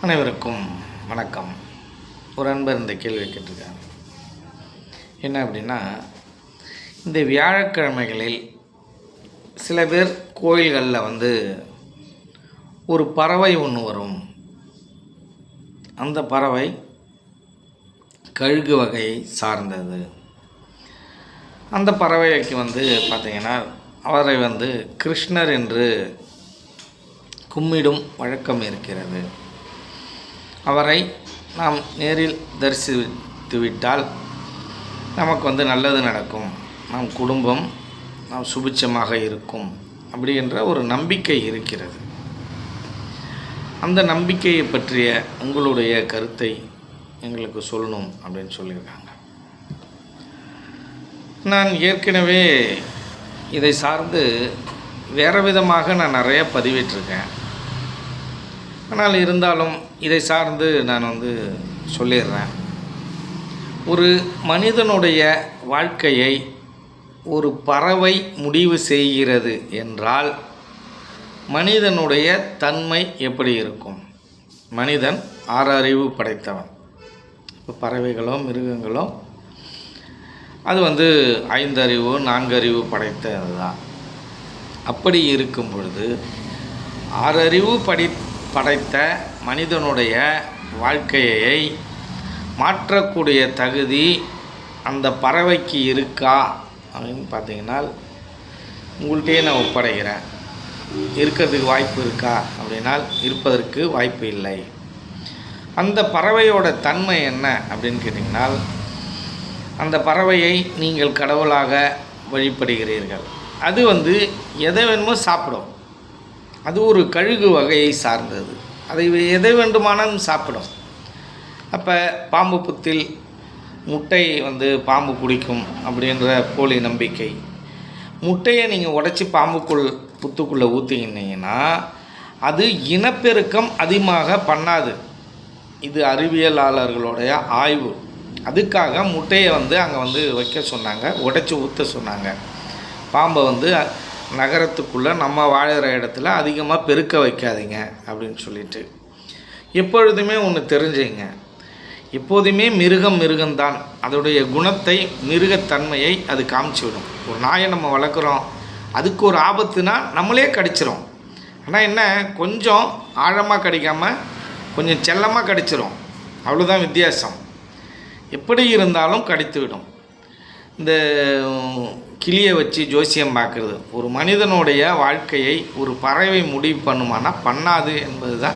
அனைவருக்கும் வணக்கம். ஒரு அன்பர் இந்த கேள்வி கேட்டிருக்காங்க. என்ன அப்படின்னா, இந்த வியாழக்கிழமைகளில் சில பேர் கோயில்களில் ஒரு பறவை ஒன்று வரும். அந்த பறவை கழுகு வகையை சார்ந்தது. அந்த பறவைக்கு பார்த்திங்கன்னா அவரை கிருஷ்ணர் என்று கும்பிடும் வழக்கம் இருக்கிறது. அவரை நாம் நேரில் தரிசித்துவிட்டால் நமக்கு நல்லது நடக்கும், நம் குடும்பம் நாம் சுபிட்சமாக இருக்கும் அப்படி என்ற ஒரு நம்பிக்கை இருக்கிறது. அந்த நம்பிக்கையை பற்றிய உங்களுடைய கருத்தை எங்களுக்கு சொல்லணும் அப்படின்னு சொல்லியிருக்காங்க. நான் ஏற்கனவே இதை சார்ந்து வேறு விதமாக நான் நிறைய பதிவிட்டிருக்கேன். ஆனால் இருந்தாலும் இதை சார்ந்து நான் சொல்லிடுறேன். ஒரு மனிதனுடைய வாழ்க்கையை ஒரு பறவை முடிவு செய்கிறது என்றால் மனிதனுடைய தன்மை எப்படி இருக்கும்? மனிதன் 6 அறிவு படைத்தவன். இப்போ பறவைகளோ மிருகங்களோ அது 5 அறிவு 4 அறிவு படைத்தது தான். அப்படி இருக்கும் பொழுது 6 அறிவு படைத்த மனிதனுடைய வாழ்க்கையை மாற்றக்கூடிய தகுதி அந்த பறவைக்கு இருக்கா அப்படின்னு பார்த்தீங்கன்னா உங்கள்கிட்டயே நான் ஒப்படைக்கிறேன். இருக்கிறதுக்கு வாய்ப்பு இருக்கா அப்படின்னால் இருப்பதற்கு வாய்ப்பு இல்லை. அந்த பறவையோட தன்மை என்ன அப்படின்னு கேட்டிங்கனால், அந்த பறவையை நீங்கள் கடவுளாக வழிபடுகிறீர்கள். அது எதை வேணுமோ சாப்பிடும். அது ஒரு கழுகு வகையை சார்ந்தது. அதை எதை வேண்டுமானாலும் சாப்பிடும். அப்போ பாம்பு புத்தில் முட்டை பாம்பு பிடிக்கும் அப்படின்ற போலி நம்பிக்கை. முட்டையை நீங்கள் உடைச்சி புத்துக்குள்ளே ஊற்றிக்கினீங்கன்னா அது இனப்பெருக்கம் அதிகமாக பண்ணாது. இது அறிவியலாளர்களுடைய ஆய்வு. அதுக்காக முட்டையை அங்கே வைக்க சொன்னாங்க, உடைச்சி ஊற்ற சொன்னாங்க. பாம்பை நகரத்துக்குள்ளே நம்ம வாழுகிற இடத்துல அதிகமாக பெருக்க வைக்காதீங்க அப்படின்னு சொல்லிட்டு. எப்பொழுதுமே ஒன்று தெரிஞ்சுங்க, எப்போதுமே மிருகம்தான். அதோடைய குணத்தை மிருகத்தன்மையை அது காமிச்சிவிடும். ஒரு நாயை நம்ம வளர்க்குறோம், அதுக்கு ஒரு ஆபத்துனா நம்மளே கடிச்சிரும். ஆனால் என்ன, கொஞ்சம் ஆழமாக கடிக்காமல் கொஞ்சம் செல்லமாக கடிச்சிரும், அவ்வளோதான் வித்தியாசம். எப்படி இருந்தாலும் கடித்து விடும். இந்த கிளியை வச்சு ஜோசியம் பார்க்குறது ஒரு மனிதனுடைய வாழ்க்கையை ஒரு பறவை முடிவு பண்ணுமானா பண்ணாது என்பது தான்